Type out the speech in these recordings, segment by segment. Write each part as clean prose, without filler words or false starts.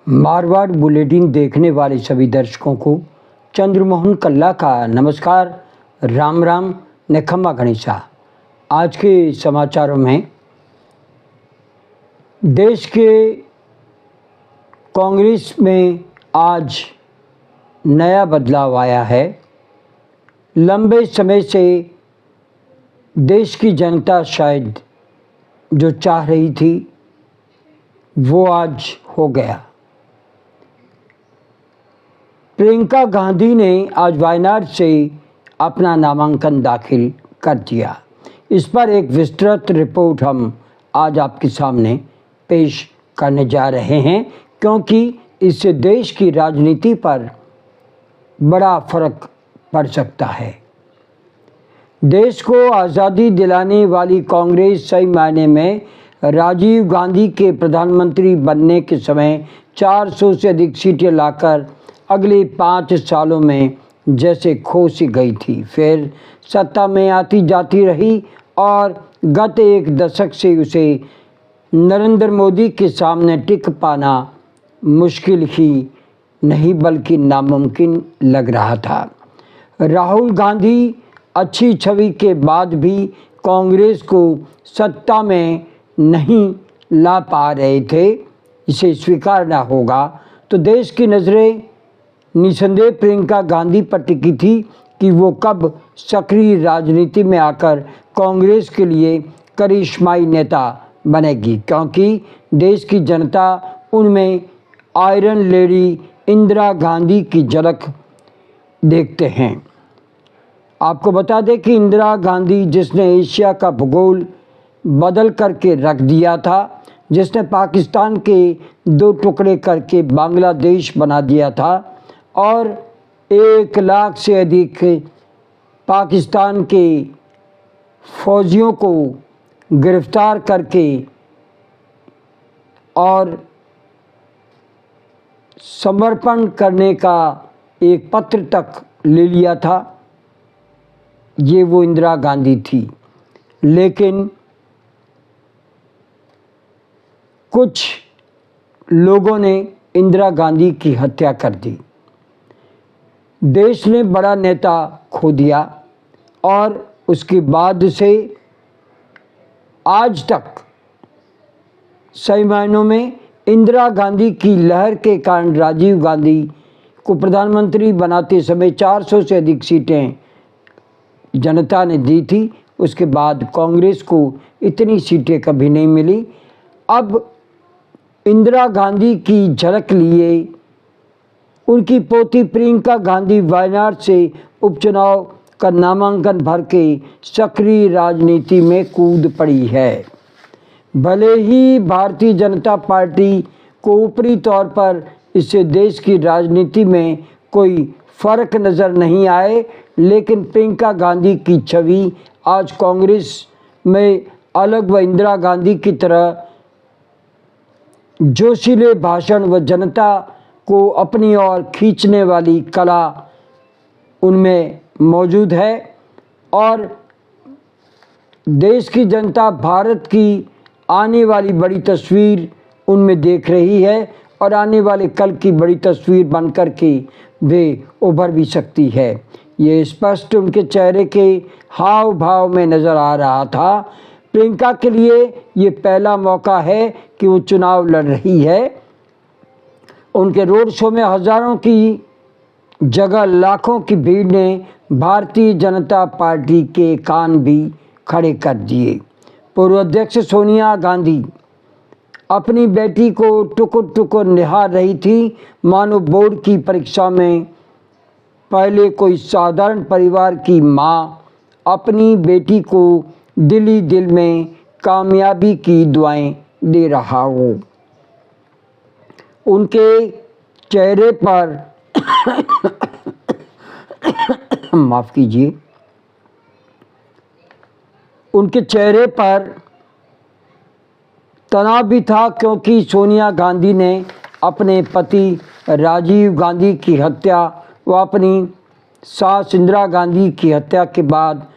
Marwar bulletin देखने वाले सभी दर्शकों को चंद्रमोहन कल्ला का नमस्कार, राम राम, नेखम्मा गणेशा। आज के समाचारों में देश के कांग्रेस में आज नया बदलाव आया है। लंबे समय से देश की जनता शायद जो चाह रही थी वो आज हो गया। प्रियंका गांधी ने आज वायनाड से अपना नामांकन दाखिल कर दिया। इस पर एक विस्तृत रिपोर्ट हम आज आपके सामने पेश करने जा रहे हैं, क्योंकि इससे देश की राजनीति पर बड़ा फर्क पड़ सकता है। देश को आज़ादी दिलाने वाली कांग्रेस सही मायने में राजीव गांधी के प्रधानमंत्री बनने के समय 400 से अधिक सीटें लाकर अगले 5 सालों में जैसे खो सी गई थी। फिर सत्ता में आती जाती रही और गत एक दशक से उसे नरेंद्र मोदी के सामने टिक पाना मुश्किल ही नहीं बल्कि नामुमकिन लग रहा था। राहुल गांधी अच्छी छवि के बाद भी कांग्रेस को सत्ता में नहीं ला पा रहे थे, इसे स्वीकारना होगा। तो देश की नज़रें निसंदेह प्रियंका गांधी पर टिकी थी कि वो कब सक्रिय राजनीति में आकर कांग्रेस के लिए करिश्माई नेता बनेगी, क्योंकि देश की जनता उनमें आयरन लेडी इंदिरा गांधी की झलक देखते हैं। आपको बता दें कि इंदिरा गांधी जिसने एशिया का भूगोल बदल करके रख दिया था, जिसने पाकिस्तान के 2 टुकड़े करके बांग्लादेश बना दिया था और 1 लाख से अधिक पाकिस्तान के फौजियों को गिरफ्तार करके और समर्पण करने का एक पत्र तक ले लिया था, ये वो इंदिरा गांधी थी। लेकिन कुछ लोगों ने इंदिरा गांधी की हत्या कर दी। देश ने बड़ा नेता खो दिया और उसके बाद से आज तक सही मायनों में इंदिरा गांधी की लहर के कारण राजीव गांधी को प्रधानमंत्री बनाते समय 400 से अधिक सीटें जनता ने दी थी। उसके बाद कांग्रेस को इतनी सीटें कभी नहीं मिली। अब इंदिरा गांधी की झलक लिए उनकी पोती प्रियंका गांधी वायनाड से उपचुनाव का नामांकन भर के सक्रिय राजनीति में कूद पड़ी है। भले ही भारतीय जनता पार्टी को ऊपरी तौर पर इससे देश की राजनीति में कोई फर्क नज़र नहीं आए, लेकिन प्रियंका गांधी की छवि आज कांग्रेस में अलग व इंदिरा गांधी की तरह जोशीले भाषण व जनता को अपनी ओर खींचने वाली कला उनमें मौजूद है और देश की जनता भारत की आने वाली बड़ी तस्वीर उनमें देख रही है और आने वाले कल की बड़ी तस्वीर बनकर के वे उभर भी सकती है। ये स्पष्ट उनके चेहरे के हाव भाव में नज़र आ रहा था। प्रियंका के लिए ये पहला मौका है कि वो चुनाव लड़ रही है। उनके रोड शो में हज़ारों की जगह लाखों की भीड़ ने भारतीय जनता पार्टी के कान भी खड़े कर दिए। पूर्व अध्यक्ष सोनिया गांधी अपनी बेटी को टुकुर टुकुर निहार रही थी, मानो बोर्ड की परीक्षा में पहले कोई साधारण परिवार की माँ अपनी बेटी को दिल ही दिल में कामयाबी की दुआएं दे रहा हो। उनके चेहरे पर माफ़ कीजिए, उनके चेहरे पर तनाव भी था, क्योंकि सोनिया गांधी ने अपने पति राजीव गांधी की हत्या व अपनी सास इंदिरा गांधी की हत्या के बाद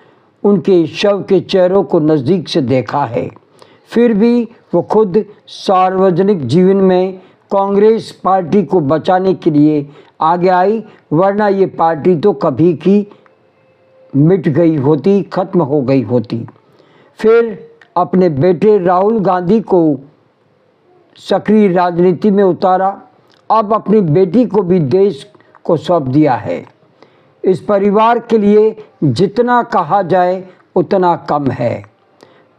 उनके शव के चेहरों को नज़दीक से देखा है। फिर भी वो खुद सार्वजनिक जीवन में कांग्रेस पार्टी को बचाने के लिए आगे आई, वरना ये पार्टी तो कभी की मिट गई होती, खत्म हो गई होती। फिर अपने बेटे राहुल गांधी को सक्रिय राजनीति में उतारा, अब अपनी बेटी को भी देश को सौंप दिया है। इस परिवार के लिए जितना कहा जाए उतना कम है।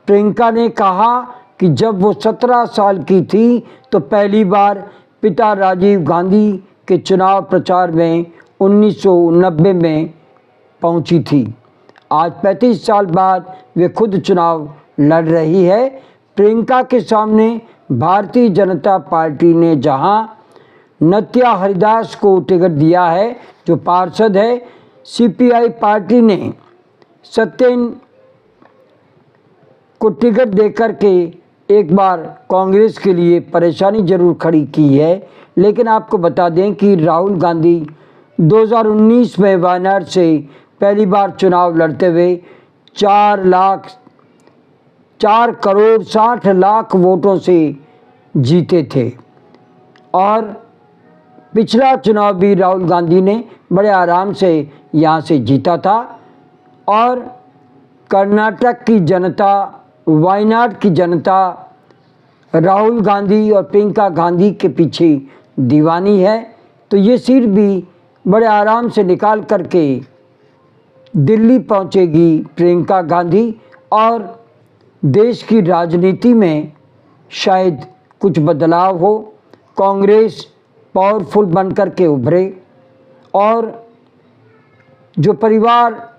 प्रियंका ने कहा कि जब वो 17 साल की थी तो पहली बार पिता राजीव गांधी के चुनाव प्रचार में 1990 में पहुंची थी। आज 35 साल बाद वे खुद चुनाव लड़ रही है। प्रियंका के सामने भारतीय जनता पार्टी ने जहां नत्या हरिदास को टिकट दिया है, जो पार्षद है, सीपीआई पार्टी ने सत्येन को टिकट देकर के एक बार कांग्रेस के लिए परेशानी जरूर खड़ी की है। लेकिन आपको बता दें कि राहुल गांधी 2019 में वायनाड से पहली बार चुनाव लड़ते हुए 4 करोड़ 60 लाख वोटों से जीते थे और पिछला चुनाव भी राहुल गांधी ने बड़े आराम से यहाँ से जीता था। और कर्नाटक की जनता, वायनाड की जनता राहुल गांधी और प्रियंका गांधी के पीछे दीवानी है। तो ये सीट भी बड़े आराम से निकाल करके दिल्ली पहुंचेगी प्रियंका गांधी और देश की राजनीति में शायद कुछ बदलाव हो, कांग्रेस पावरफुल बनकर के उभरे और जो परिवार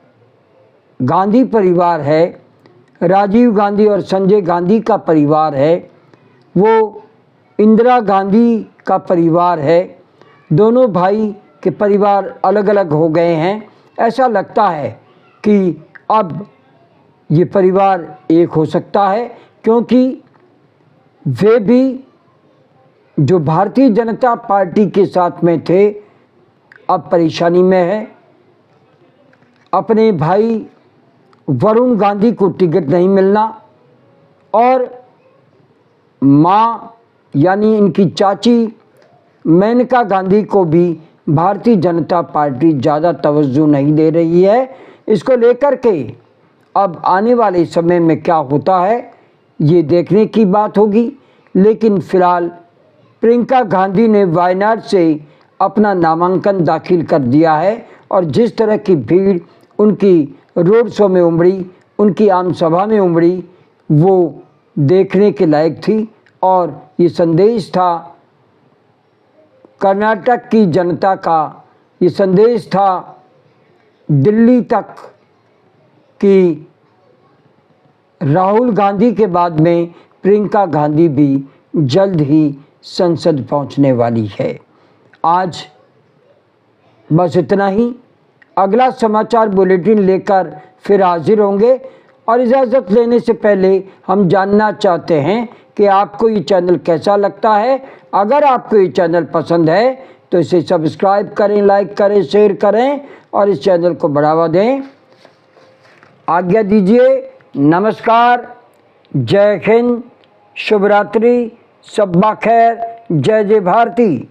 गांधी परिवार है, राजीव गांधी और संजय गांधी का परिवार है, वो इंदिरा गांधी का परिवार है। दोनों भाई के परिवार अलग अलग हो गए हैं। ऐसा लगता है कि अब ये परिवार एक हो सकता है, क्योंकि वे भी जो भारतीय जनता पार्टी के साथ में थे अब परेशानी में है। अपने भाई वरुण गांधी को टिकट नहीं मिलना और माँ यानी इनकी चाची मेनका गांधी को भी भारतीय जनता पार्टी ज़्यादा तवज्जो नहीं दे रही है। इसको लेकर के अब आने वाले समय में क्या होता है ये देखने की बात होगी। लेकिन फिलहाल प्रियंका गांधी ने वायनाड से अपना नामांकन दाखिल कर दिया है और जिस तरह की भीड़ उनकी रोड शो में उमड़ी, उनकी आम सभा में उमड़ी, वो देखने के लायक थी। और ये संदेश था कर्नाटक की जनता का, ये संदेश था दिल्ली तक कि राहुल गांधी के बाद में प्रियंका गांधी भी जल्द ही संसद पहुंचने वाली है। आज बस इतना ही। अगला समाचार बुलेटिन लेकर फिर हाजिर होंगे और इजाज़त लेने से पहले हम जानना चाहते हैं कि आपको ये चैनल कैसा लगता है। अगर आपको ये चैनल पसंद है तो इसे सब्सक्राइब करें, लाइक करें, शेयर करें और इस चैनल को बढ़ावा दें। आज्ञा दीजिए। नमस्कार, जय हिंद, शुभ रात्रि, शब्बा खैर, जय जय भारती।